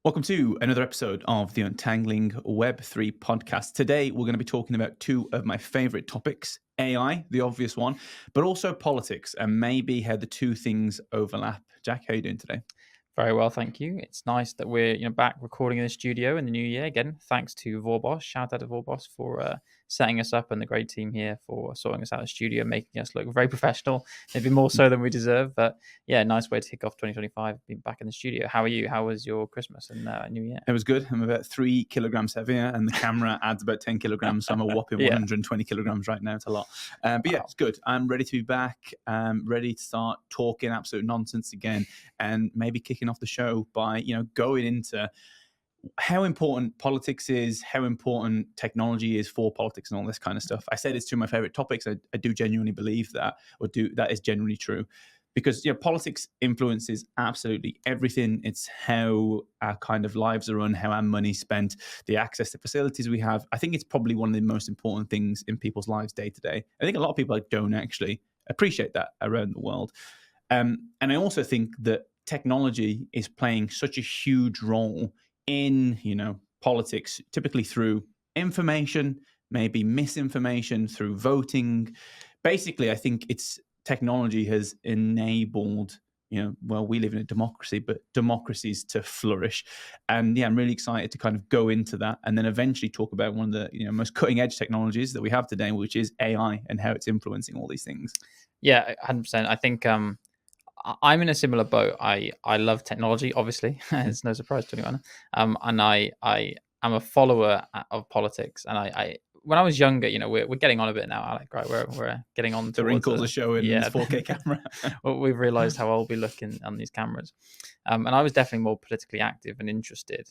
Welcome to another episode of the Untangling Web3 podcast. Today, we're going to be talking about two of my favorite topics, AI, the obvious one, but also politics and maybe how the two things overlap. Jack, how are you doing today? Very well, thank you. It's nice that we're back recording in the studio in the new year again. Thanks to Vorbos. Shout out to Vorbos for setting us up and the great team here for sorting us out in the studio, making us look very professional, maybe more so than we deserve. But yeah, nice way to kick off 2025, being back in the studio. How are you? How was your Christmas and New Year? It was good. I'm about 3 kilograms heavier, and the camera adds about 10 kilograms. So I'm a whopping Yeah. 120 kilograms right now. It's a lot. But yeah, it's good. I'm ready to be back. Ready to start talking absolute nonsense again, and maybe kicking off the show by going into how important politics is, how important technology is for politics, and all this kind of stuff. I said it's two of my favorite topics. I do genuinely believe that, that is genuinely true, because politics influences absolutely everything. It's how our kind of lives are run, how our money's spent, the access to facilities we have. I think it's probably one of the most important things in people's lives day to day. I think a lot of people don't actually appreciate that around the world. And I also think that technology is playing such a huge role in, politics, typically through information, maybe misinformation, through voting. Basically, I think technology has enabled, we live in a democracy, but democracies to flourish. And yeah, I'm really excited to kind of go into that and then eventually talk about one of the most cutting edge technologies that we have today, which is AI and how it's influencing all these things. Yeah, 100%. I think I'm in a similar boat. I love technology, obviously. It's no surprise to anyone. And I am a follower of politics. And I when I was younger, we're getting on a bit now, Alec, right? We're getting on the wrinkles are showing in this 4K camera. Well, we've realized how old we look on these cameras. And I was definitely more politically active and interested,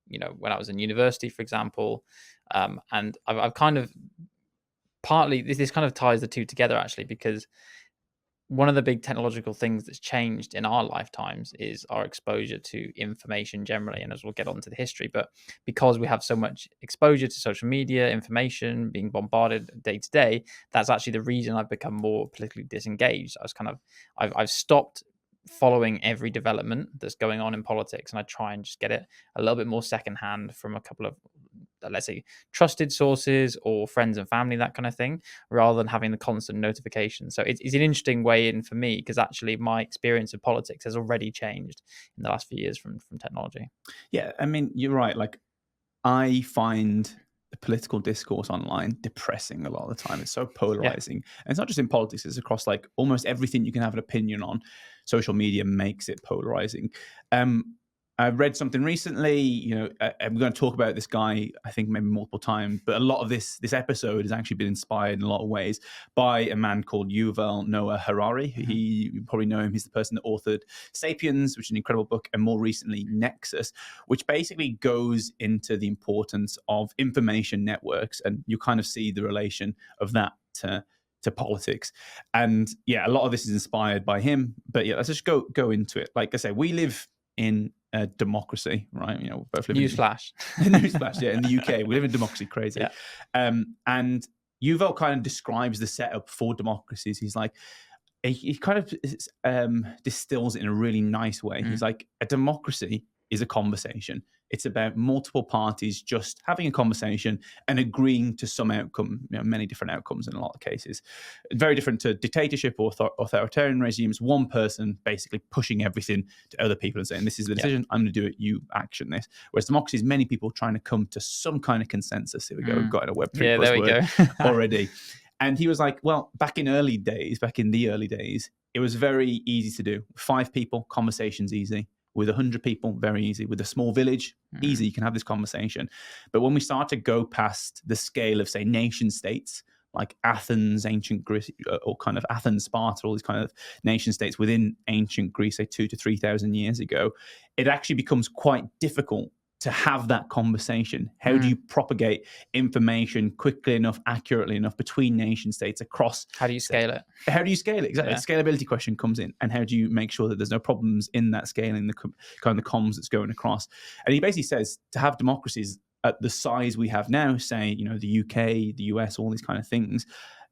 when I was in university, for example. And I've kind of partly, this kind of ties the two together, actually, because one of the big technological things that's changed in our lifetimes is our exposure to information generally. And as we'll get onto the history, but because we have so much exposure to social media, information, being bombarded day to day, that's actually the reason I've become more politically disengaged. I've stopped following every development that's going on in politics, and I try and just get it a little bit more secondhand from a couple of, let's say, trusted sources or friends and family, that kind of thing, rather than having the constant notification. So it's an interesting way in for me, because actually my experience of politics has already changed in the last few years from technology. Yeah, I mean, you're right. Like, I find the political discourse online depressing a lot of the time. It's so polarizing. Yeah. And it's not just in politics, it's across like almost everything you can have an opinion on. Social media makes it polarizing. I read something recently, I'm going to talk about this guy, I think maybe multiple times, but a lot of this episode has actually been inspired in a lot of ways by a man called Yuval Noah Harari. Mm-hmm. You probably know him. He's the person that authored Sapiens, which is an incredible book, and more recently Nexus, which basically goes into the importance of information networks, and you kind of see the relation of that to politics. And yeah, a lot of this is inspired by him, but yeah, let's just go into it. Like I say, we live in a democracy, right? We both live Newsflash. Newsflash, yeah. In the UK, we live in democracy, crazy. Yeah. And Yuval kind of describes the setup for democracies. He's like, he kind of distills it in a really nice way. He's like, a democracy is a conversation. It's about multiple parties just having a conversation and agreeing to some outcome, many different outcomes in a lot of cases. Very different to dictatorship or authoritarian regimes, one person basically pushing everything to other people and saying, this is the decision, I'm going to do it, you action this. Whereas democracy is many people trying to come to some kind of consensus. Here we go, we've got a Web3 buzzword already. And he was like, well, back in the early days, it was very easy to do. 5 people, conversation's easy. With 100 people, very easy. With a small village, easy, you can have this conversation. But when we start to go past the scale of, say, nation states, like Athens, ancient Greece, or kind of Athens, Sparta, all these kind of nation states within ancient Greece, say 2,000 to 3,000 years ago, it actually becomes quite difficult to have that conversation. How do you propagate information quickly enough, accurately enough between nation states across? How do you scale it? How do you scale it? Exactly. Yeah. The scalability question comes in, and how do you make sure that there's no problems in that scaling, the kind of the comms that's going across? And he basically says to have democracies at the size we have now, say, the UK, the US, all these kind of things,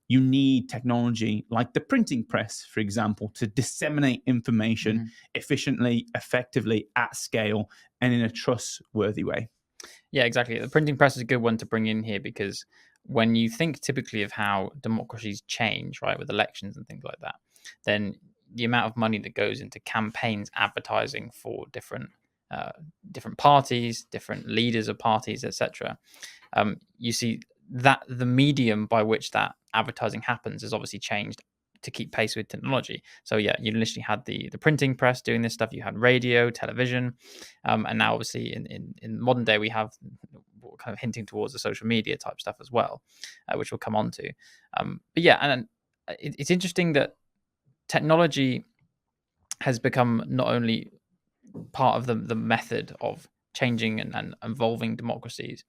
you need technology like the printing press, for example, to disseminate information efficiently, effectively, at scale. and in a trustworthy way. Yeah, exactly. The printing press is a good one to bring in here, because when you think typically of how democracies change, right, with elections and things like that, then the amount of money that goes into campaigns, advertising for different parties, different leaders of parties, etc. You see that the medium by which that advertising happens has obviously changed to keep pace with technology. So yeah, you literally had the printing press doing this stuff. You had radio, television, and now obviously in modern day we have kind of hinting towards the social media type stuff as well, which we'll come on to. But yeah, and it's interesting that technology has become not only part of the method of changing and evolving democracies,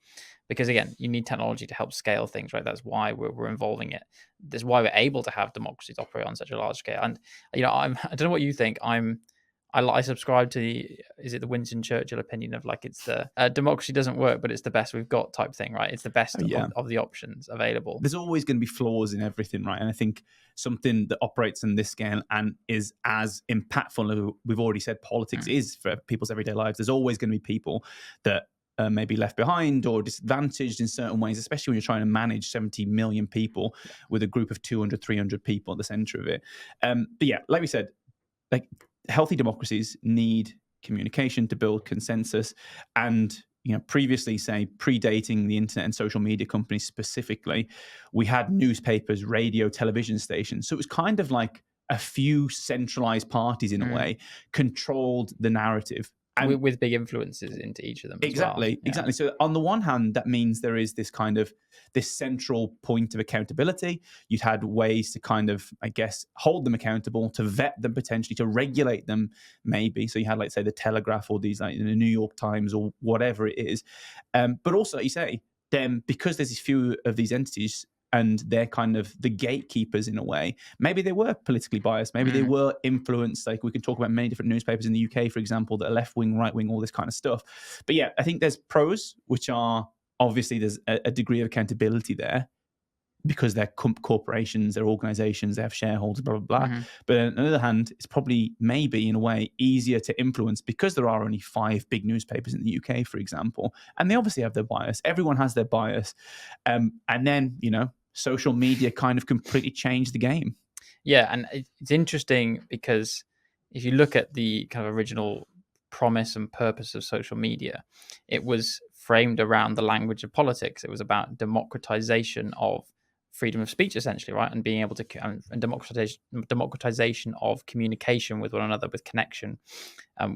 because again, you need technology to help scale things, right? That's why we're involving it. That's why we're able to have democracies operate on such a large scale. And I don't know what you think. I subscribe to the Winston Churchill opinion of like, it's the democracy doesn't work, but it's the best we've got type thing, right? It's the best of the options available. There's always going to be flaws in everything, right? And I think something that operates on this scale and is as impactful as we've already said politics is for people's everyday lives. There's always going to be people that may be left behind or disadvantaged in certain ways, especially when you're trying to manage 70 million people with a group of 200, 300 people at the center of it. But yeah, like we said, like healthy democracies need communication to build consensus. And previously, say, predating the internet and social media companies specifically, we had newspapers, radio, television stations. So it was kind of like a few centralized parties in a way controlled the narrative. And with big influences into each of them. Exactly. So on the one hand, that means there is this central point of accountability. You'd had ways to kind of, I guess, hold them accountable, to vet them potentially, to regulate them maybe. So you had, like, say, the Telegraph or these, like, the New York Times or whatever it is. But also, like you say, then because there's a few of these entities, and they're kind of the gatekeepers in a way. Maybe they were politically biased. Maybe they were influenced. Like, we can talk about many different newspapers in the UK, for example, that are left-wing, right-wing, all this kind of stuff. But yeah, I think there's pros, which are obviously there's a degree of accountability there because they're corporations, they're organizations, they have shareholders, blah, blah, blah. But on the other hand, it's probably maybe in a way easier to influence because there are only 5 big newspapers in the UK, for example. And they obviously have their bias. Everyone has their bias. And then, social media kind of completely changed the game. Yeah, and it's interesting because if you look at the kind of original promise and purpose of social media, it was framed around the language of politics. It was about democratization of freedom of speech, essentially, right? And being able to and democratization of communication with one another, with connection,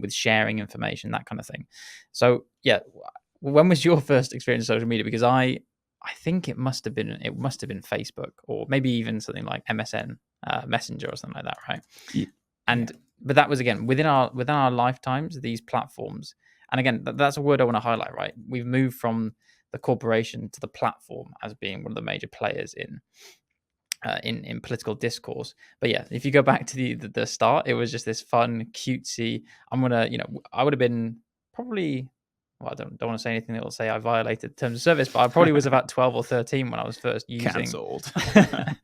with sharing information, that kind of thing. So yeah, when was your first experience of social media? Because I think it must have been Facebook, or maybe even something like MSN Messenger or something like that, right? Yeah. But that was, again, within our lifetimes, these platforms. And again, that's a word I want to highlight, right? We've moved from the corporation to the platform as being one of the major players in political discourse. But yeah, if you go back to the start, it was just this fun, cutesy. I would have been probably. Well, I don't want to say anything that will say I violated terms of service, but I probably was about 12 or 13 when I was first using Cancelled. when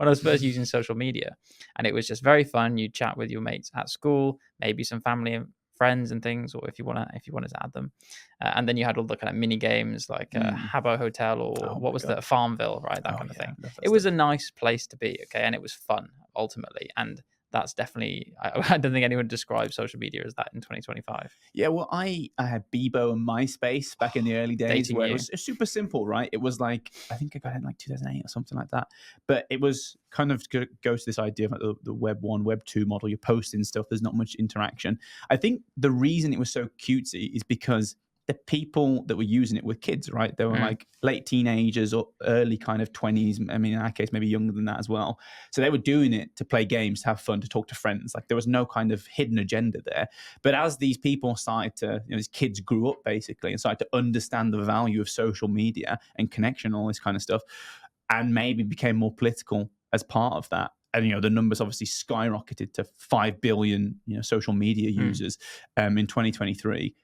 I was first using social media. And it was just very fun. You chat with your mates at school, maybe some family and friends and things, or if you wanted to add them. And then you had all the kind of mini games like Habbo Hotel or what was that, Farmville, right? That kind of thing. It was a nice place to be, okay, and it was fun ultimately. And that's definitely, I don't think anyone describes social media as that in 2025. Yeah, well, I had Bebo and MySpace back in the early days where it was super simple, right? It was like, I think I got it in like 2008 or something like that. But it was kind of go to this idea of like the Web1, Web2 model. You're posting stuff, there's not much interaction. I think the reason it was so cutesy is because the people that were using it were kids, right? They were like late teenagers or early kind of 20s. I mean, in our case, maybe younger than that as well. So they were doing it to play games, to have fun, to talk to friends. Like, there was no kind of hidden agenda there. But as these people started to, these kids grew up basically and started to understand the value of social media and connection, all this kind of stuff, and maybe became more political as part of that. And, the numbers obviously skyrocketed to 5 billion, social media users in 2023.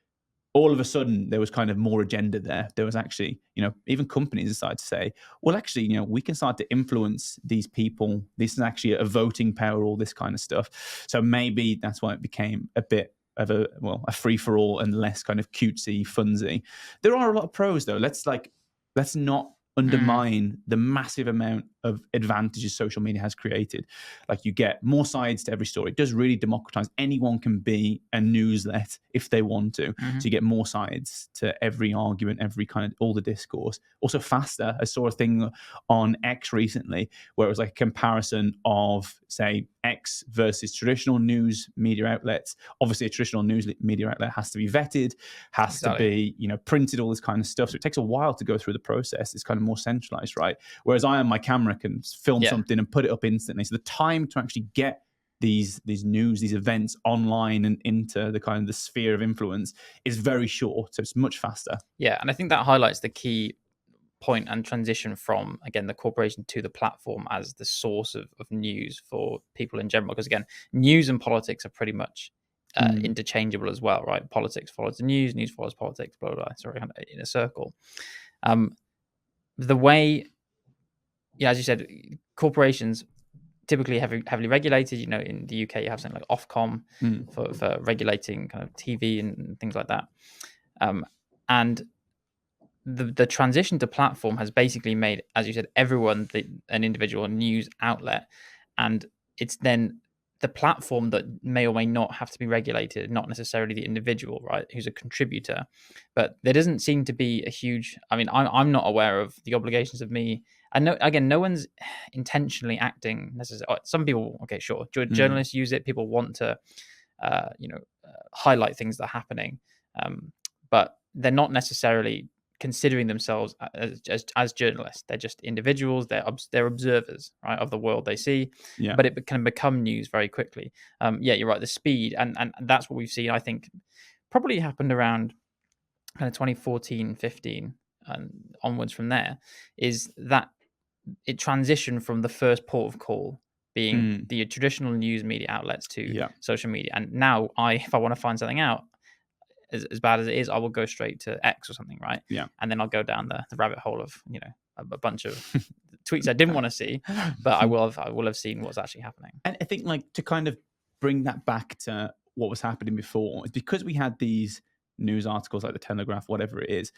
All of a sudden, there was kind of more agenda there. There was actually, even companies decided to say, well, actually, we can start to influence these people. This is actually a voting power, all this kind of stuff. So maybe that's why it became a bit a free for all and less kind of cutesy, funsy. There are a lot of pros though. Let's not undermine the massive amount of advantages social media has created. Like, you get more sides to every story. It does really democratize. Anyone can be a newslet if they want to. So you get more sides to every argument, every kind of all the discourse. Also faster. I saw a thing on X recently where it was like a comparison of, say, X versus traditional news media outlets. Obviously, a traditional news media outlet has to be vetted, has to be, printed, all this kind of stuff. So it takes a while to go through the process. It's kind of more centralized, right? Whereas I on my camera can film something and put it up instantly. So the time to actually get these news, these events online and into the kind of the sphere of influence is very short. So it's much faster. Yeah, and I think that highlights the key point and transition from, again, the corporation to the platform as the source of news for people in general. Because again, news and politics are pretty much interchangeable as well, right? Politics follows the news follows politics, blah, blah, blah. Sorry, in a circle. The way, as you said, corporations typically heavily regulated. In the UK, you have something like Ofcom for regulating kind of TV and things like that. And the transition to platform has basically made, as you said, everyone an individual news outlet, and it's then the platform that may or may not have to be regulated, not necessarily the individual, right, who's a contributor. But there doesn't seem to be a huge, I'm not aware of the obligations of me. And no one's intentionally acting necessarily. Some people, okay, sure, journalists use it. People want to, highlight things that are happening, but they're not necessarily considering themselves as journalists. They're just individuals. They're observers, right, of the world they see. But it can become news very quickly. You're right. The speed and that's what we've seen. I think probably happened around kind of 2014, 15, and onwards from there. Is that it transitioned from the first port of call being the traditional news media outlets to social media, and now if I want to find something out, as bad as it is, I will go straight to X or something, right? Yeah. And then I'll go down the rabbit hole of, a bunch of tweets I didn't want to see, but I will have seen what's actually happening. And I think, like, to kind of bring that back to what was happening before, is because we had these news articles like the Telegraph, whatever it is,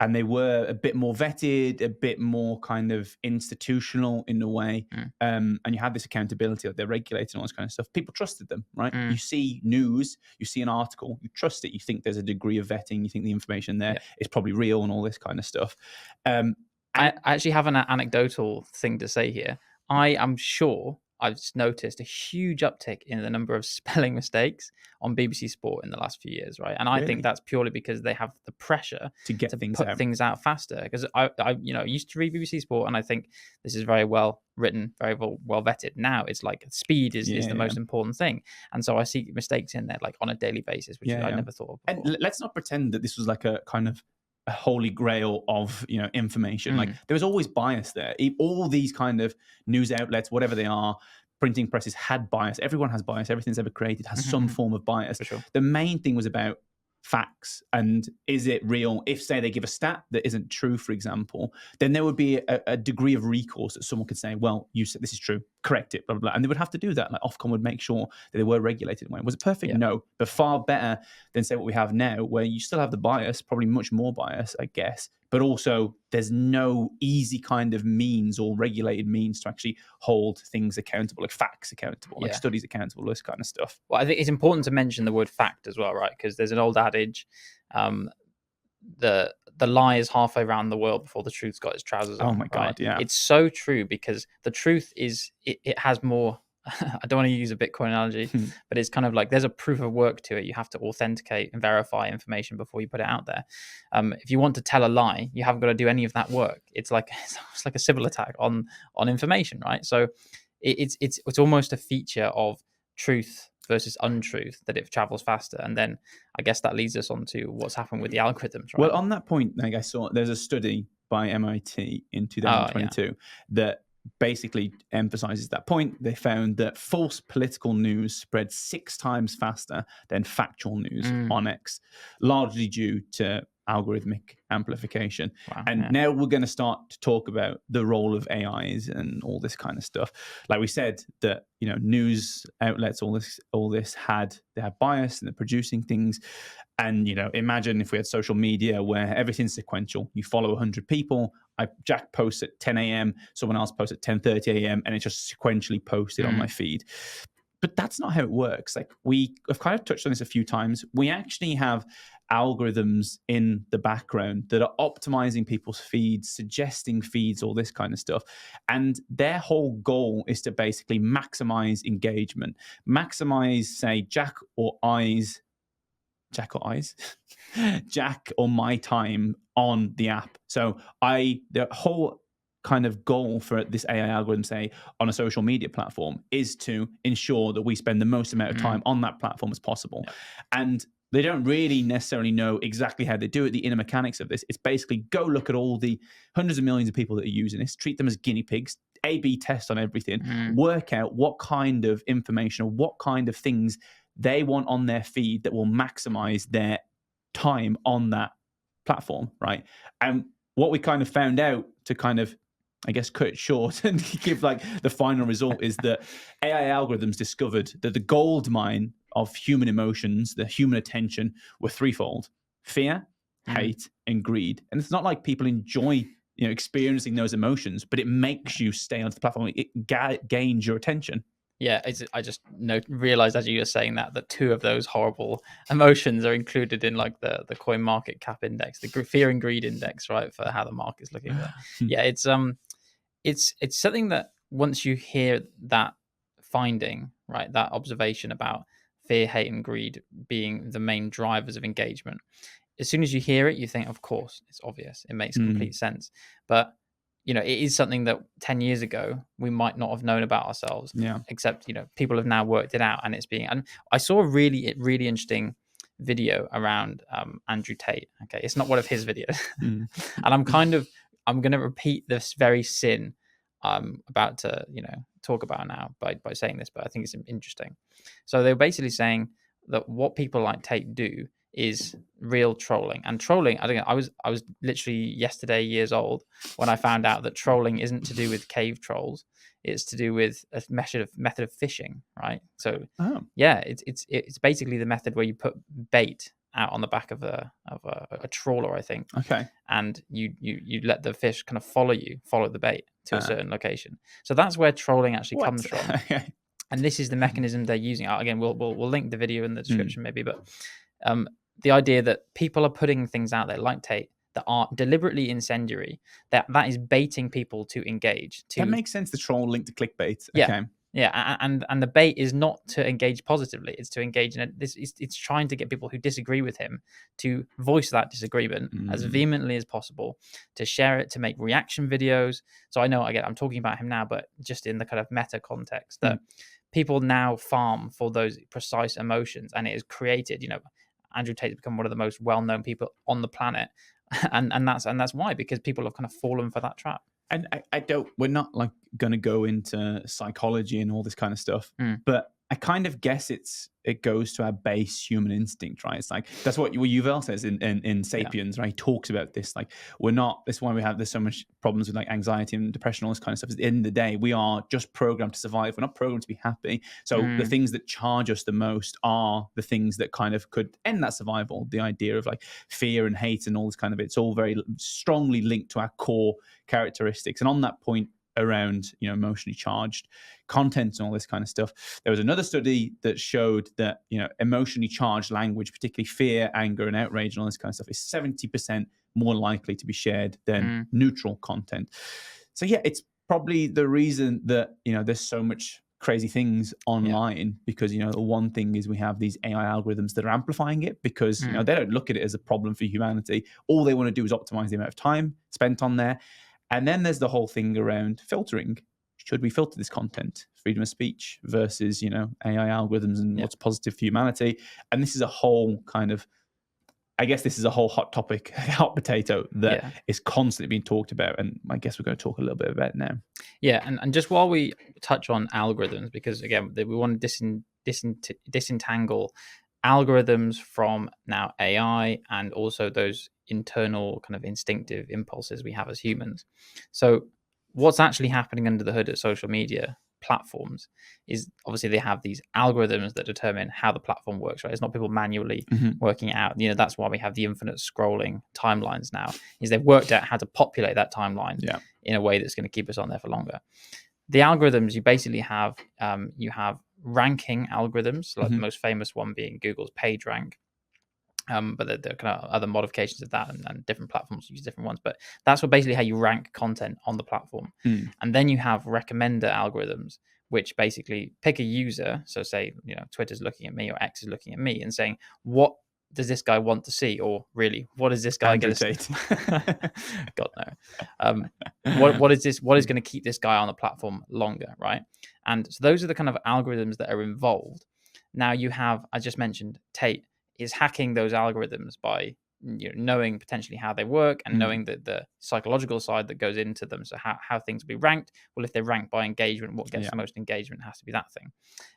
and they were a bit more vetted, a bit more kind of institutional in a way. And you had this accountability, like they're regulating all this kind of stuff. People trusted them, right? You see news, you see an article, you trust it. You think there's a degree of vetting. You think the information there is probably real and all this kind of stuff. I actually have an anecdotal thing to say here. I am sure I've noticed a huge uptick in the number of spelling mistakes on BBC Sport in the last few years, right? And I think that's purely because they have the pressure to put things out faster. Because I used to read BBC Sport, and I think this is very well written, very well vetted. Now it's like speed is the most important thing, and so I see mistakes in there like on a daily basis, which I never thought of before. And let's not pretend that this was like a kind of a holy grail of information. Like, there was always bias there. All these kind of news outlets, whatever they are, printing presses, had bias. Everyone has bias. Everything's ever created has some form of bias. For sure. The main thing was about facts and is it real. If, say, they give a stat that isn't true, for example, then there would be a degree of recourse that someone could say, well, you said this is true, correct it, blah, blah, blah. And they would have to do that. Like, Ofcom would make sure that they were regulated. Was it perfect? No, but far better than, say, what we have now, where you still have the bias, probably much more bias, I guess, but also there's no easy kind of means or regulated means to actually hold things accountable, like facts accountable, like studies accountable, this kind of stuff. Well, I think it's important to mention the word fact as well, right? Because there's an old adage, the lie is halfway around the world before the truth's got its trousers on. Oh my God, right? yeah. It's so true, because the truth is, it has more, I don't want to use a Bitcoin analogy, but it's kind of like there's a proof of work to it. You have to authenticate and verify information before you put it out there. If you want to tell a lie, you haven't got to do any of that work. It's like a civil attack on information, right? So it's almost a feature of truth versus untruth that it travels faster. And then I guess that leads us on to what's happened with the algorithms, right? Well, on that point, like, I saw there's a study by MIT in 2022 that basically emphasizes that point. They found that false political news spread 6 times faster than factual news on X, largely due to algorithmic amplification. Wow, And now we're going to start to talk about the role of AIs and all this kind of stuff. Like we said, that news outlets, all this they have bias and they're producing things. And imagine if we had social media where everything's sequential. You follow 100 people. Jack posts at 10 a.m. Someone else posts at 10:30 a.m. and it's just sequentially posted on my feed. But that's not how it works. Like, we have kind of touched on this a few times. We actually have algorithms in the background that are optimizing people's feeds, suggesting feeds, all this kind of stuff. And their whole goal is to basically maximize engagement, maximize, say, Jack or my time on the app. So the whole kind of goal for this AI algorithm, say, on a social media platform, is to ensure that we spend the most amount of time on that platform as possible. Yeah. And they don't really necessarily know exactly how they do it, the inner mechanics of this. It's basically go look at all the hundreds of millions of people that are using this, treat them as guinea pigs, A/B test on everything, work out what kind of information or what kind of things they want on their feed that will maximize their time on that platform, right? And what we kind of found out, to kind of, I guess, cut it short and give like the final result, is that AI algorithms discovered that the gold mine of human emotions, the human attention, were threefold: fear, hate, and greed. And it's not like people enjoy experiencing those emotions, but it makes you stay on the platform. It gains your attention. Yeah, I just realized as you were saying that two of those horrible emotions are included in like the coin market cap index, the fear and greed index, right, for how the market's looking at. Yeah, it's something that once you hear that finding, right, that observation about fear, hate, and greed being the main drivers of engagement, as soon as you hear it, you think, of course, it's obvious, it makes complete sense. But it is something that 10 years ago we might not have known about ourselves. Yeah. Except, people have now worked it out, and and I saw a really interesting video around Andrew Tate. Okay, it's not one of his videos, and I'm going to repeat this very sin I'm about to talk about now by saying this, but I think it's interesting. So they were basically saying that what people like Tate do is real trolling. And trolling, I was literally yesterday years old when I found out that trolling isn't to do with cave trolls. It's to do with a method of fishing, right? So yeah, it's basically the method where you put bait out on the back of a trawler, I think. Okay. And you let the fish kind of follow the bait to a certain location. So that's where trolling actually comes from. And this is the mechanism they're using. Again, we'll link the video in the description maybe, but the idea that people are putting things out there like Tate that are deliberately incendiary, that is baiting people to engage. That makes sense. The troll linked to clickbait. Yeah. Okay. Yeah, and the bait is not to engage positively; it's to engage in it's trying to get people who disagree with him to voice that disagreement as vehemently as possible, to share it, to make reaction videos. So I know, again, I'm talking about him now, but just in the kind of meta context that people now farm for those precise emotions, and it has created. Andrew Tate has become one of the most well-known people on the planet, and that's why, because people have kind of fallen for that trap. And we're not like going to go into psychology and all this kind of stuff, but I kind of guess it goes to our base human instinct, right? It's like, that's what Yuval says in Sapiens, right? He talks about this, like, this is why there's so much problems with like anxiety and depression, all this kind of stuff. At the end of the day, we are just programmed to survive. We're not programmed to be happy. So the things that charge us the most are the things that kind of could end that survival. The idea of like fear and hate and all this kind of, it's all very strongly linked to our core characteristics. And on that point around emotionally charged content and all this kind of stuff, there was another study that showed that emotionally charged language, particularly fear, anger, and outrage and all this kind of stuff, is 70% more likely to be shared than neutral content. So yeah, it's probably the reason that there's so much crazy things online, because the one thing is we have these AI algorithms that are amplifying it, because they don't look at it as a problem for humanity. All they want to do is optimize the amount of time spent on there. And then there's the whole thing around filtering. Should we filter this content? Freedom of speech versus, AI algorithms and what's positive for humanity. And this is a whole kind of, I guess this is a whole hot topic, hot potato that is constantly being talked about. And I guess we're going to talk a little bit about it now. Yeah. And just while we touch on algorithms, because again, we want to disentangle algorithms from now AI and also those internal kind of instinctive impulses we have as humans. So what's actually happening under the hood at social media platforms is obviously they have these algorithms that determine how the platform works, right? It's not people manually working it out. That's why we have the infinite scrolling timelines now, is they've worked out how to populate that timeline in a way that's going to keep us on there for longer. The algorithms, you basically have you have ranking algorithms, like the most famous one being Google's PageRank. But there are kind of other modifications of that, and different platforms use different ones. But that's what basically how you rank content on the platform. And then you have recommender algorithms, which basically pick a user. So say, Twitter's looking at me or X is looking at me and saying, what does this guy want to see? Or really, what is this guy going to God no. What is this? What is going to keep this guy on the platform longer, right? And so those are the kind of algorithms that are involved. Now you have, I just mentioned, Tate is hacking those algorithms by knowing potentially how they work and knowing the psychological side that goes into them. So how things will be ranked. Well, if they're ranked by engagement, what gets the most engagement has to be that thing.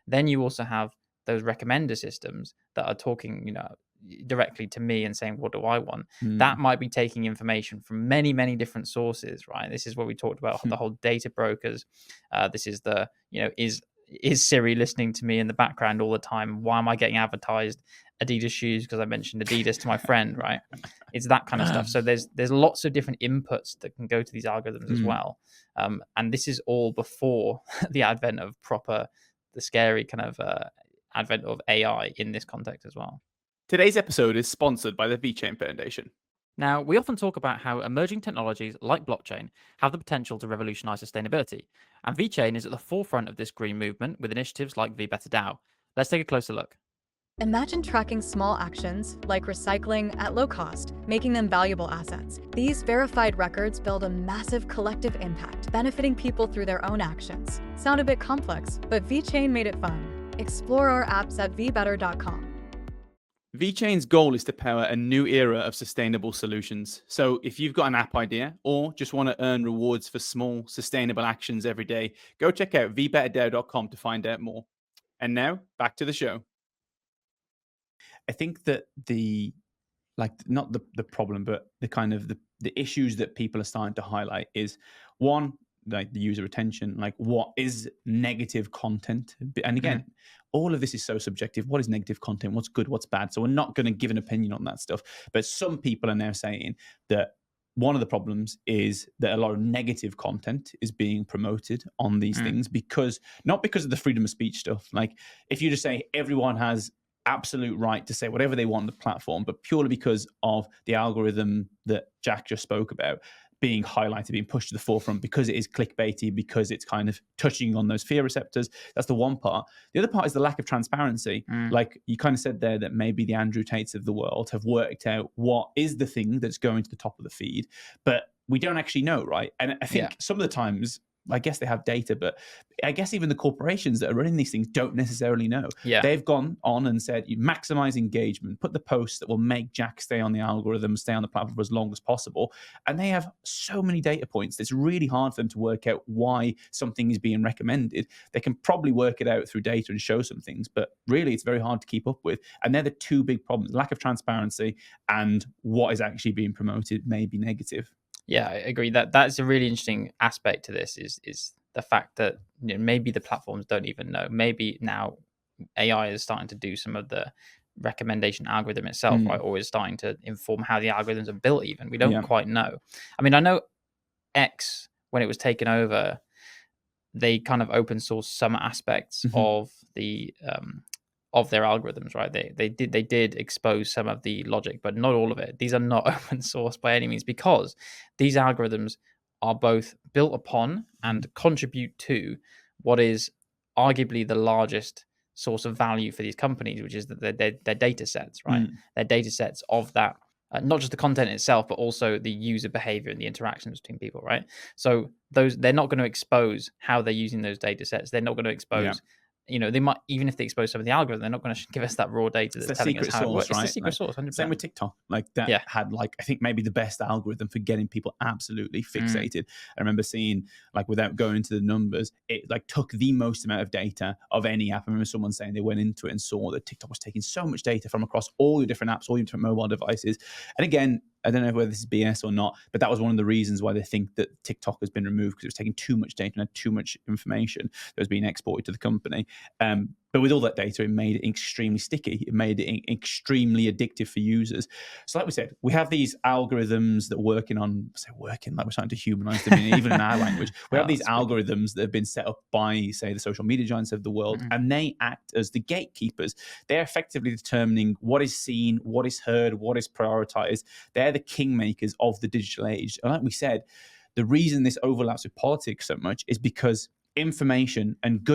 Then you also have those recommender systems that are talking, directly to me and saying, what do I want? That might be taking information from many, many different sources, right? This is what we talked about, the whole data brokers. This is the, is Siri listening to me in the background all the time? Why am I getting advertised Adidas shoes because I mentioned Adidas to my friend, right? It's that kind of stuff. So there's lots of different inputs that can go to these algorithms as well. And this is all before the advent of the scary kind of advent of AI in this context as well. Today's episode is sponsored by the VeChain Foundation. Now, we often talk about how emerging technologies like blockchain have the potential to revolutionize sustainability. And VeChain is at the forefront of this green movement with initiatives like VBetterDAO. Let's take a closer look. Imagine tracking small actions like recycling at low cost, making them valuable assets. These verified records build a massive collective impact, benefiting people through their own actions. Sound a bit complex, but VeChain made it fun. Explore our apps at vbetter.com. VeChain's goal is to power a new era of sustainable solutions. So if you've got an app idea or just want to earn rewards for small, sustainable actions every day, go check out vbetterdao.com to find out more. And now, back to the show. I think that not the problem, but the kind of the issues that people are starting to highlight is, one, like the user retention, like what is negative content? And again, all of this is so subjective. What is negative content? What's good? What's bad? So we're not going to give an opinion on that stuff. But some people are now saying that one of the problems is that a lot of negative content is being promoted on these things not because of the freedom of speech stuff. Like if you just say everyone has absolute right to say whatever they want on the platform, but purely because of the algorithm that Jack just spoke about being highlighted, being pushed to the forefront because it is clickbaity, because it's kind of touching on those fear receptors. That's the one part. The other part is the lack of transparency. Like you kind of said there that maybe the Andrew Tates of the world have worked out what is the thing that's going to the top of the feed, but we don't actually know, right? And I think some of the times, I guess they have data, but I guess even the corporations that are running these things don't necessarily know. They've gone on and said, you maximize engagement, put the posts that will make Jack stay on the algorithm, stay on the platform for as long as possible. And they have so many data points. It's really hard for them to work out why something is being recommended. They can probably work it out through data and show some things, but really it's very hard to keep up with. And they're the two big problems: lack of transparency and what is actually being promoted may be negative. Yeah, I agree. That's a really interesting aspect to this is the fact that maybe the platforms don't even know. Maybe now AI is starting to do some of the recommendation algorithm itself, right? Or is starting to inform how the algorithms are built even. We don't quite know. I mean, I know X, when it was taken over, they kind of open source some aspects of the of their algorithms, right? They did expose some of the logic, but not all of it. These are not open source by any means, because these algorithms are both built upon and contribute to what is arguably the largest source of value for these companies, which is their data sets, right? Their data sets of that, not just the content itself, but also the user behavior and the interactions between people, right? So they're not going to expose how they're using those data sets. They're not going to expose they might, even if they expose some of the algorithm, they're not going to give us that raw data that's telling us how it works. Right? It's the secret source, 100%. Same with TikTok. Like that had I think maybe the best algorithm for getting people absolutely fixated. I remember seeing, like, without going into the numbers, it like took the most amount of data of any app. I remember someone saying they went into it and saw that TikTok was taking so much data from across all your different apps, all your different mobile devices. And again, I don't know whether this is BS or not, but that was one of the reasons why they think that TikTok has been removed, because it was taking too much data and had too much information that was being exported to the company. But with all that data, it made it extremely sticky. It made it extremely addictive for users. So like we said, we have these algorithms that are working, like we're trying to humanize them, even in our language. We have these algorithms that have been set up by, say, the social media giants of the world, and they act as the gatekeepers. They're effectively determining what is seen, what is heard, what is prioritized. They're the kingmakers of the digital age. And like we said, the reason this overlaps with politics so much is because information and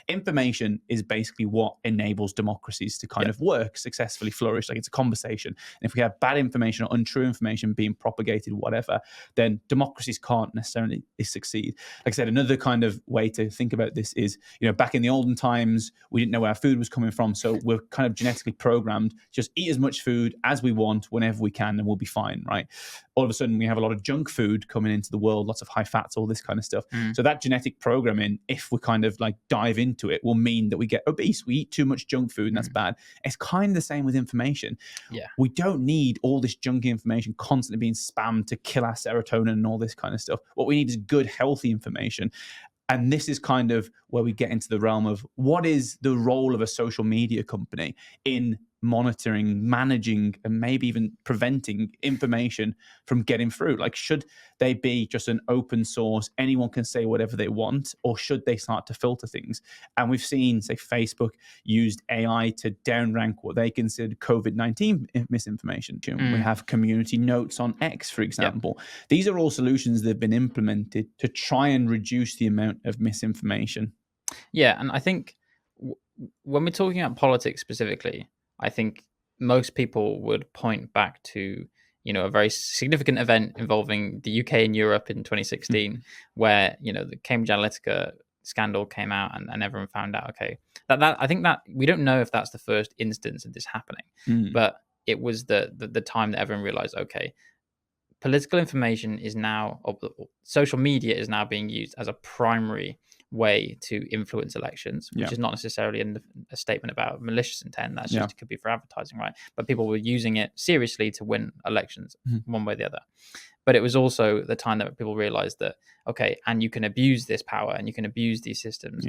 information is basically what enables democracies to kind of work, successfully flourish. Like, it's a conversation. And if we have bad information or untrue information being propagated, whatever, then democracies can't necessarily succeed. Like I said, another kind of way to think about this is, back in the olden times, we didn't know where our food was coming from. So we're kind of genetically programmed, just eat as much food as we want whenever we can, and we'll be fine, right? All of a sudden, we have a lot of junk food coming into the world, lots of high fats, all this kind of stuff. So that genetic programming, if we kind of like dive into it, will mean that we get obese. We eat too much junk food, and that's bad. It's kind of the same with information. Yeah, we don't need all this junky information constantly being spammed to kill our serotonin and all this kind of stuff. What we need is good, healthy information. And this is kind of where we get into the realm of what is the role of a social media company in monitoring, managing, and maybe even preventing information from getting through. Like, should they be just an open source, anyone can say whatever they want, or should they start to filter things? And we've seen, say, Facebook used AI to downrank what they considered COVID-19 misinformation. We have community notes on X, for example. These are all solutions that have been implemented to try and reduce the amount of misinformation. Yeah, and I think when we're talking about politics specifically, I think most people would point back to, a very significant event involving the UK and Europe in 2016, where, the Cambridge Analytica scandal came out and everyone found out, okay, that I think that we don't know if that's the first instance of this happening, but it was the time that everyone realized, okay, political information is now, social media is now being used as a primary way to influence elections, which is not necessarily a statement about malicious intent. That's just, it could be for advertising, right? But people were using it seriously to win elections one way or the other. But it was also the time that people realized that, okay, and you can abuse this power and you can abuse these systems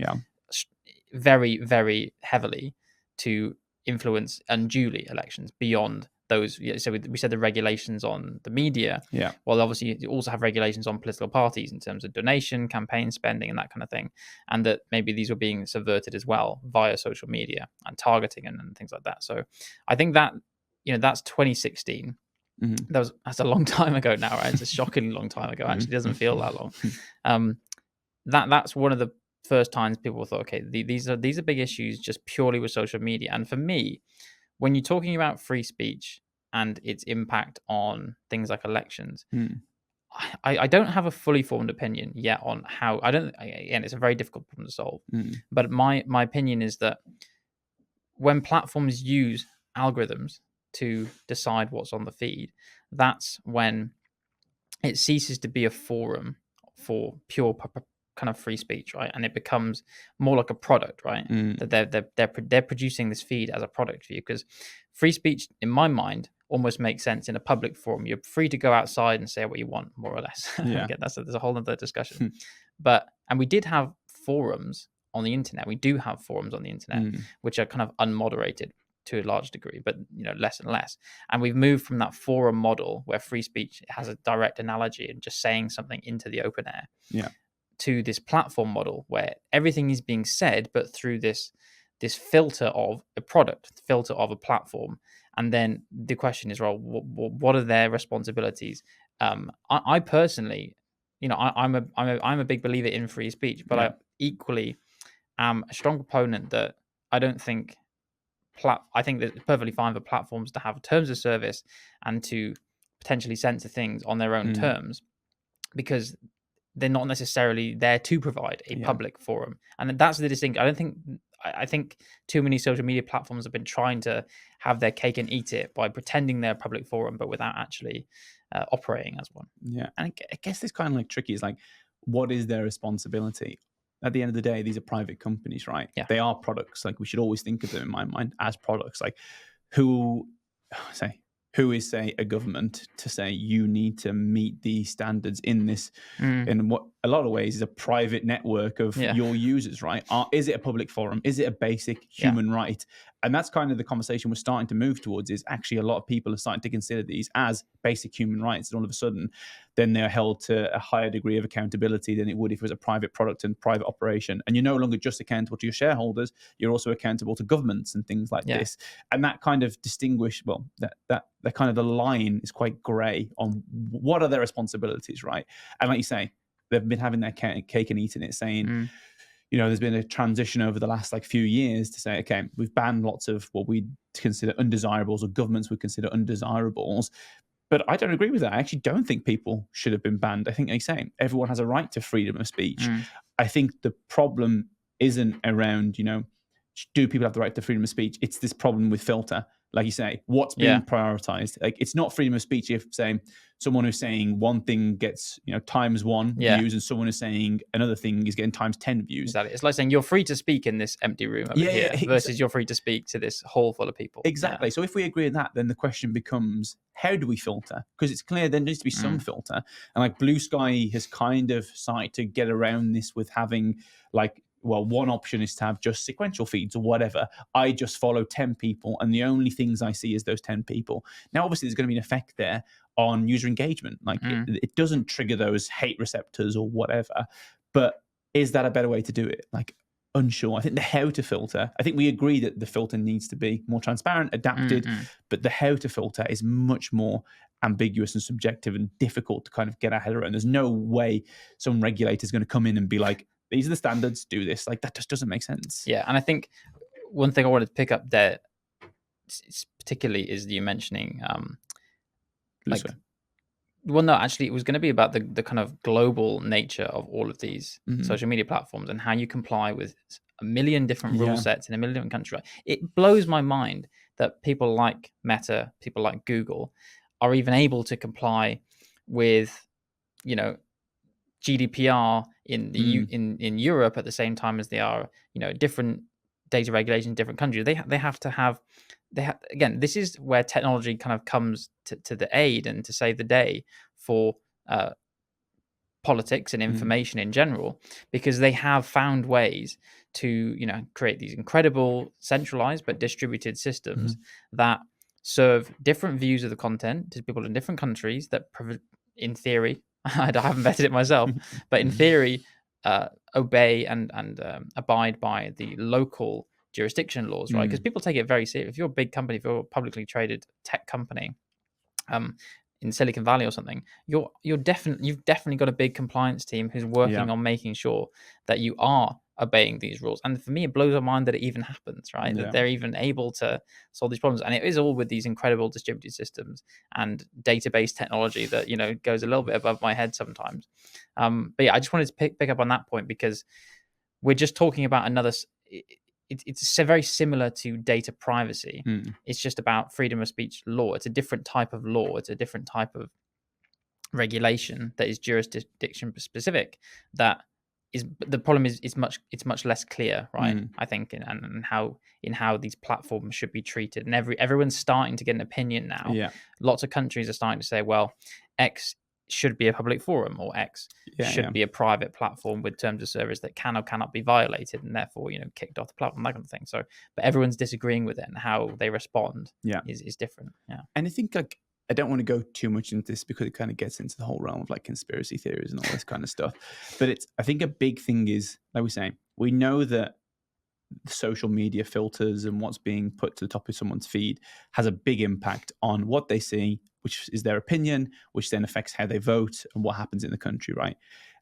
very, very heavily to influence unduly elections beyond those. So we said the regulations on the media. Well, obviously you also have regulations on political parties in terms of donation, campaign spending, and that kind of thing, and that maybe these were being subverted as well via social media and targeting and things like that. So I think that that's 2016. That's a long time ago now, right? It's a shockingly long time ago. Actually, it doesn't feel that long. That's one of the first times people thought, okay, these are big issues just purely with social media. And for me, when you're talking about free speech and its impact on things like elections, I don't have a fully formed opinion yet on how. Again, it's a very difficult problem to solve. But my opinion is that when platforms use algorithms to decide what's on the feed, that's when it ceases to be a forum for pure kind of free speech, right? And it becomes more like a product, right? That they're producing this feed as a product for you, because free speech, in my mind, almost makes sense in a public forum. You're free to go outside and say what you want, more or less. Again, there's a whole other discussion. And we did have forums on the internet. We do have forums on the internet, which are kind of unmoderated to a large degree, but less and less. And we've moved from that forum model where free speech has a direct analogy and just saying something into the open air, to this platform model where everything is being said, but through this filter of a product, filter of a platform. And then the question is, well, what are their responsibilities? I personally, I'm a big believer in free speech, but I equally am a strong proponent that I don't think I think that it's perfectly fine for platforms to have terms of service and to potentially censor things on their own terms, because they're not necessarily there to provide a public forum. And that's the distinction. I think too many social media platforms have been trying to have their cake and eat it by pretending they're a public forum, but without actually operating as one. Yeah. And I guess it's kind of like tricky. It's like, what is their responsibility? At the end of the day, these are private companies, right? They are products. Like, we should always think of them, in my mind, as products. Like, who who is, say, a government to say you need to meet these standards in this, in what a lot of ways is a private network of your users, right? Is it a public forum? Is it a basic human right? And that's kind of the conversation we're starting to move towards, is actually a lot of people are starting to consider these as basic human rights. And all of a sudden, then they're held to a higher degree of accountability than it would if it was a private product and private operation. And you're no longer just accountable to your shareholders, you're also accountable to governments and things like this. And that kind of that kind of the line is quite grey on what are their responsibilities, right? And like you say, they've been having their cake and eating it, saying, you know, there's been a transition over the last few years to say, okay, we've banned lots of what we consider undesirables, or governments would consider undesirables. But I don't agree with that. I actually don't think people should have been banned. I think, like you say, everyone has a right to freedom of speech. I think the problem isn't around, you know, do people have the right to freedom of speech? It's this problem with filter. Like you say, what's being prioritized? Like, it's not freedom of speech if, say, someone who's saying one thing gets, you know, times 1 views, and someone who's saying another thing is getting times 10 views. Exactly. It's like saying you're free to speak in this empty room over here versus you're free to speak to this hall full of people. Exactly. So if we agree on that, then the question becomes, how do we filter? Because it's clear there needs to be some filter. And like Blue Sky has kind of started to get around this with having like, well, one option is to have just sequential feeds or whatever. I just follow 10 people and the only things I see is those 10 people. Now, obviously, there's going to be an effect there on user engagement. Like it doesn't trigger those hate receptors or whatever. But is that a better way to do it? Like, unsure. I think the how to filter, I think we agree that the filter needs to be more transparent, adapted, but the how to filter is much more ambiguous and subjective and difficult to kind of get our head around. There's no way some regulator is going to come in and be like, these are the standards, do this. Like, that just doesn't make sense. Yeah, and I think one thing I wanted to pick up there particularly is you mentioning well, no, actually, it was going to be about the kind of global nature of all of these social media platforms and how you comply with a million different rule sets in a million different countries. It blows my mind that people like Meta, people like Google, are even able to comply with, you know, GDPR in the in Europe at the same time as they are, you know, different data regulations in different countries. They have to have again, this is where technology kind of comes to the aid and to save the day for politics and information in general, because they have found ways to, you know, create these incredible centralized but distributed systems that serve different views of the content to people in different countries that, in theory, I haven't vetted it myself, but in theory, obey and abide by the local jurisdiction laws, right? Because people take it very serious. If you're a big company, if you're a publicly traded tech company, in Silicon Valley or something, you've definitely got a big compliance team who's working on making sure that you are obeying these rules. And for me, it blows my mind that it even happens, right? That they're even able to solve these problems. And it is all with these incredible distributed systems and database technology that, you know, goes a little bit above my head sometimes. But yeah, I just wanted to pick up on that point, because we're just talking about another. It's very similar to data privacy. It's just about freedom of speech law. It's a different type of law. It's a different type of regulation that is jurisdiction specific. That is the problem. Is it's much less clear, right? I think, and how these platforms should be treated. And everyone's starting to get an opinion now. Lots of countries are starting to say, well, X should be a public forum, or X should be a private platform with terms of service that can or cannot be violated, and therefore, you know, kicked off the platform, that kind of thing. So, but everyone's disagreeing with it, and how they respond is different. And I think, like, I don't want to go too much into this because it kind of gets into the whole realm of like conspiracy theories and all this kind of stuff. But I think a big thing is, like we're saying, we know that social media filters and what's being put to the top of someone's feed has a big impact on what they see, which is their opinion, which then affects how they vote and what happens in the country, right?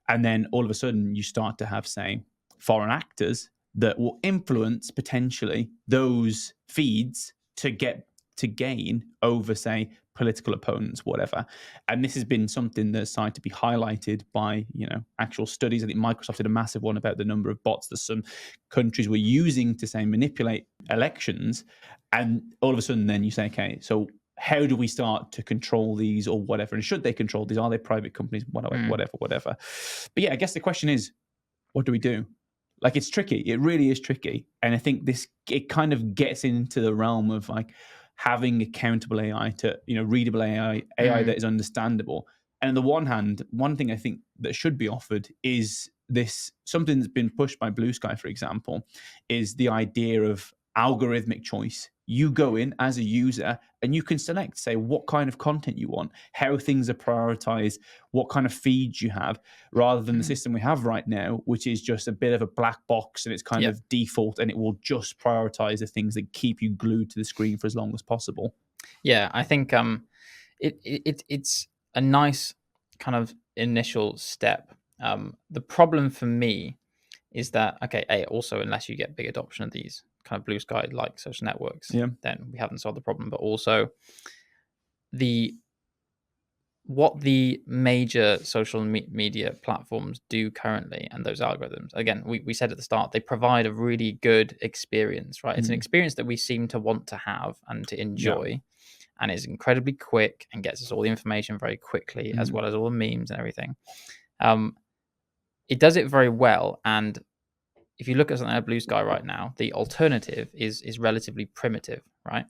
And then all of a sudden you start to have, say, foreign actors that will influence potentially those feeds to gain over, say, political opponents, whatever. And this has been something that's started to be highlighted by, you know, actual studies. I think Microsoft did a massive one about the number of bots that some countries were using to, say, manipulate elections. And all of a sudden then you say, okay, so how do we start to control these, or whatever? And should they control these? Are they private companies? Whatever. But yeah, I guess the question is, what do we do? Like, it's tricky. It really is tricky. And I think it kind of gets into the realm of like, having accountable AI to, readable AI that is understandable. And on the one hand, one thing I think that should be offered is something that's been pushed by Blue Sky, for example, is the idea of algorithmic choice. You go in as a user and you can select, say, what kind of content you want, how things are prioritized, what kind of feeds you have, rather than the system we have right now, which is just a bit of a black box and it's kind of default, and it will just prioritize the things that keep you glued to the screen for as long as possible. Yeah, I think it's a nice kind of initial step. The problem for me is that, also, unless you get big adoption of these kind of Blue Sky like social networks, then we haven't solved the problem. But also what the major social media platforms do currently, and those algorithms, again, we said at the start, they provide a really good experience, right? It's an experience that we seem to want to have and to enjoy, and is incredibly quick and gets us all the information very quickly, as well as all the memes and everything. It does it very well, and if you look at something like Blue Sky right now, the alternative is relatively primitive, right?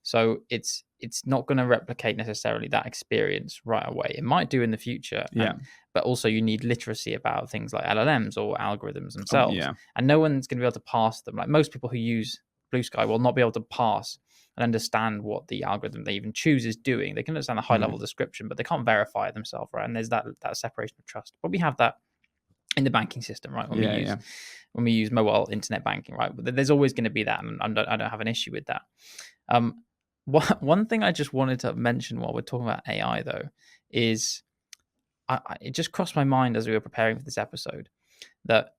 So it's not going to replicate necessarily that experience right away. It might do in the future, but also you need literacy about things like LLMs or algorithms themselves, and no one's going to be able to parse them. Like, most people who use Blue Sky will not be able to parse and understand what the algorithm they even choose is doing. They can understand the high level description, but they can't verify it themselves, right? And there's that separation of trust. But we have that in the banking system, right? When we use mobile internet banking, right? There's always going to be that, and I don't have an issue with that. One thing I just wanted to mention while we're talking about AI, though, is it just crossed my mind as we were preparing for this episode that,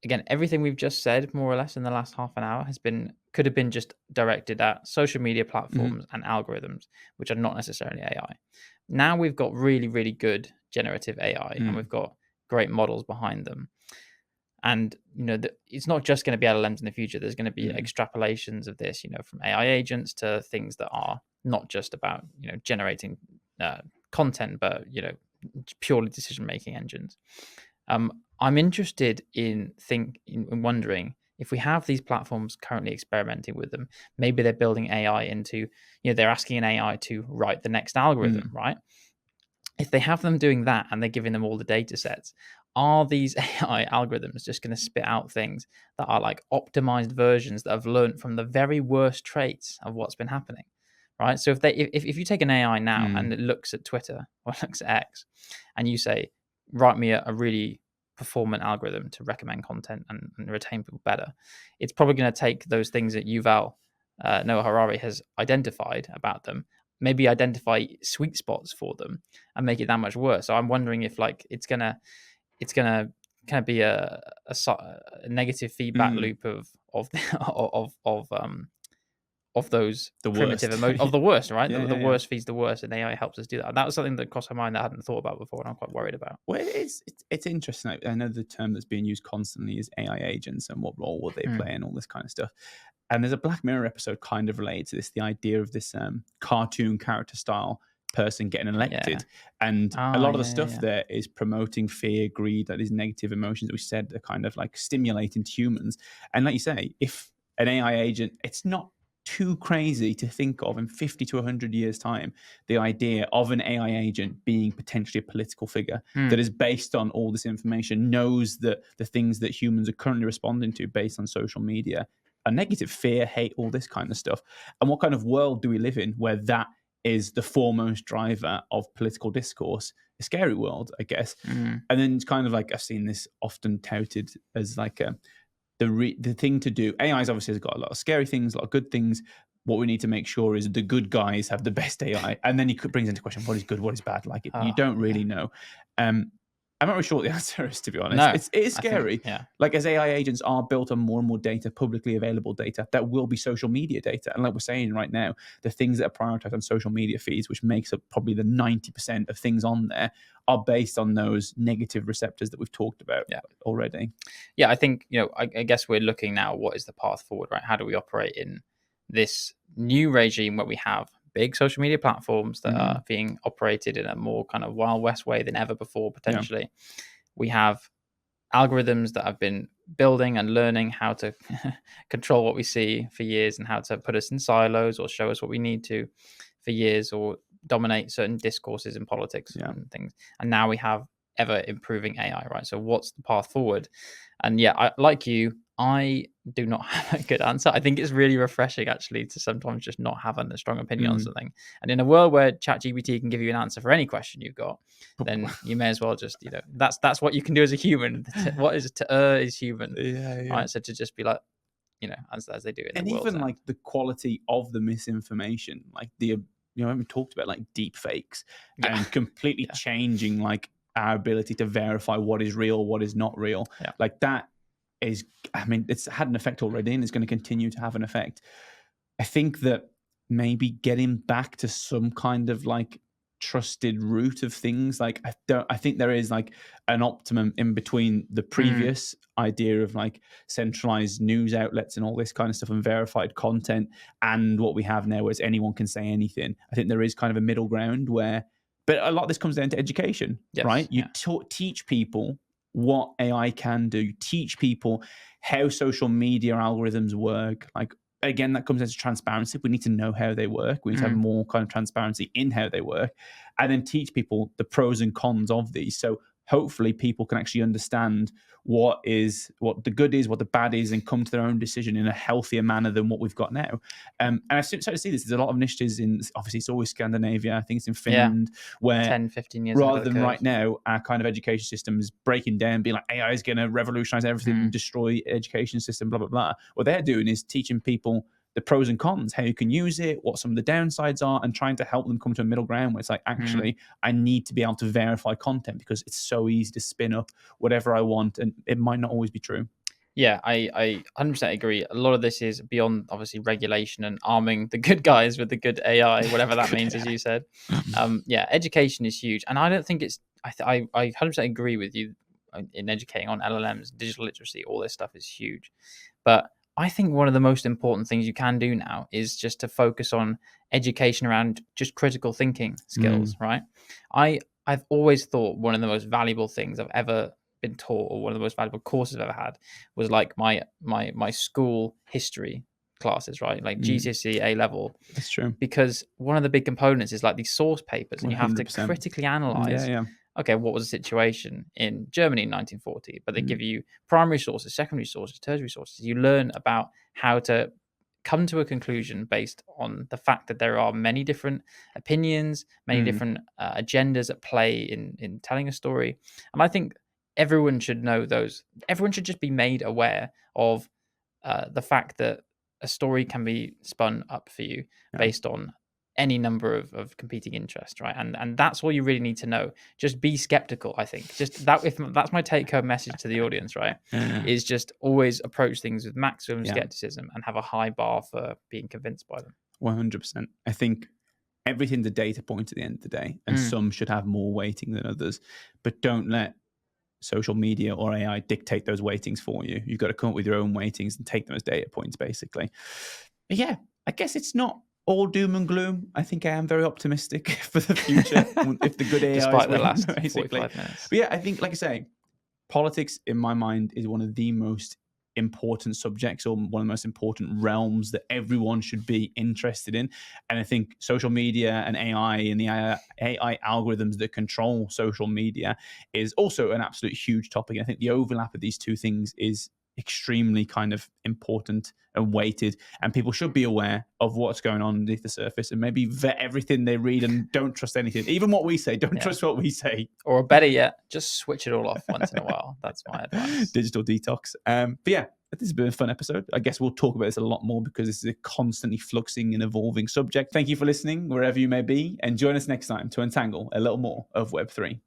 again, everything we've just said, more or less, in the last half an hour could have been just directed at social media platforms and algorithms, which are not necessarily AI. Now we've got really, really good generative AI, and we've got great models behind them. And, it's not just going to be LLMs in the future. There's going to be extrapolations of this, from AI agents to things that are not just about, generating content, but, purely decision-making engines. I'm interested in wondering if we have these platforms currently experimenting with them, maybe they're building AI into, they're asking an AI to write the next algorithm, right? If they have them doing that and they're giving them all the data sets, are these AI algorithms just going to spit out things that are like optimized versions that have learned from the very worst traits of what's been happening, right? So if you take an AI now and it looks at Twitter or looks at X, and you say, write me a really performant algorithm to recommend content and retain people better, it's probably going to take those things that Yuval Noah Harari has identified about them, maybe identify sweet spots for them, and make it that much worse. So I'm wondering if it's gonna kind of be a negative feedback loop of those primitive emotions, of the worst, right? The worst feeds the worst, and AI helps us do that. And that was something that crossed my mind that I hadn't thought about before, and I'm quite worried about. Well, it's interesting. I know the term that's being used constantly is AI agents and what role will they play and all this kind of stuff. And there's a Black Mirror episode kind of related to this, the idea of this cartoon character style person getting elected. And a lot of the stuff there is promoting fear, greed, like these negative emotions that we said are kind of like stimulating to humans. And like you say, if an AI agent, it's not too crazy to think of in 50 to 100 years time, the idea of an AI agent being potentially a political figure that is based on all this information, knows that the things that humans are currently responding to based on social media are negative, fear, hate, all this kind of stuff. And what kind of world do we live in where that is the foremost driver of political discourse? A scary world, I guess. And then it's kind of like, I've seen this often touted as like the thing to do. AI's obviously has got a lot of scary things, a lot of good things. What we need to make sure is the good guys have the best AI. And then he brings into question what is good, what is bad. Like you don't really know. I'm not really sure what the answer is, to be honest. No, it is scary. Like, as AI agents are built on more and more data, publicly available data, that will be social media data. And like we're saying right now, the things that are prioritized on social media feeds, which makes up probably the 90% of things on there, are based on those negative receptors that we've talked about already. Yeah, I think, I guess we're looking now, what is the path forward, right? How do we operate in this new regime where we have big social media platforms that are being operated in a more kind of Wild West way than ever before, potentially? We have algorithms that have been building and learning how to control what we see for years, and how to put us in silos or show us what we need to for years, or dominate certain discourses in politics and things. And now we have ever improving AI, right? So what's the path forward? And like you, I do not have a good answer. I think it's really refreshing actually to sometimes just not have a strong opinion on something. And in a world where ChatGPT can give you an answer for any question you've got, then you may as well just, that's what you can do as a human. What is to err is human. Right? So to just be like, as they do in the world. And even like the quality of the misinformation, like we talked about like deepfakes and completely changing like our ability to verify what is real, what is not real. Like that is, it's had an effect already, and it's going to continue to have an effect. I think that maybe getting back to some kind of like trusted root of things, like I think there is like an optimum in between the previous idea of like centralized news outlets and all this kind of stuff and verified content, and what we have now, where anyone can say anything. I think there is kind of a middle ground where, but a lot of this comes down to education, right? You teach people what AI can do, teach people how social media algorithms work. Like, again, that comes down to transparency. We need to know how they work. We need to have more kind of transparency in how they work, and then teach people the pros and cons of these. So hopefully people can actually understand what the good is, what the bad is, and come to their own decision in a healthier manner than what we've got now. And I've started to see this. There's a lot of initiatives obviously it's always Scandinavia. I think it's in Finland, where 10-15 years rather than right now, our kind of education system is breaking down, being like, AI is going to revolutionize everything and destroy education system, blah, blah, blah. What they're doing is teaching people the pros and cons, how you can use it, what some of the downsides are, and trying to help them come to a middle ground where it's like, actually, I need to be able to verify content because it's so easy to spin up whatever I want, and it might not always be true. Yeah, I 100% agree. A lot of this is beyond obviously regulation and arming the good guys with the good AI, whatever that means, as you said. Education is huge, and I don't think it's. I 100% agree with you in educating on LLMs, digital literacy, all this stuff is huge, but I think one of the most important things you can do now is just to focus on education around just critical thinking skills, right? I've always thought one of the most valuable things I've ever been taught, or one of the most valuable courses I've ever had, was like my school history classes, right? Like GCSE, A level. That's true. Because one of the big components is like these source papers, and 100%. you have to critically analyze. Okay, what was the situation in Germany in 1940? But they give you primary sources, secondary sources, tertiary sources. You learn about how to come to a conclusion based on the fact that there are many different opinions, many different agendas at play in telling a story. And I think everyone should know those. Everyone should just be made aware of the fact that a story can be spun up for you based on any number of competing interests, right? And that's all you really need to know. Just be skeptical, I think. Just that, if that's my take-home message to the audience, right? Is just always approach things with maximum skepticism and have a high bar for being convinced by them. 100%. I think everything's a data point at the end of the day, and some should have more weighting than others, but don't let social media or AI dictate those weightings for you. You've got to come up with your own weightings and take them as data points, basically. But yeah, I guess it's not all doom and gloom. I think I am very optimistic for the future if the good AI despite the win, last basically. 45 minutes. But yeah, I think, like I say, politics in my mind is one of the most important subjects, or one of the most important realms that everyone should be interested in. And I think social media and AI and the AI algorithms that control social media is also an absolute huge topic. I think the overlap of these two things is extremely kind of important and weighted, and people should be aware of what's going on underneath the surface, and maybe vet everything they read and don't trust anything, even what we say. Don't trust what we say, or better yet, just switch it all off once in a while. That's my advice. Digital detox. But yeah, this has been a fun episode. I guess we'll talk about this a lot more because this is a constantly fluxing and evolving subject. Thank you for listening wherever you may be, and join us next time to untangle a little more of Web3.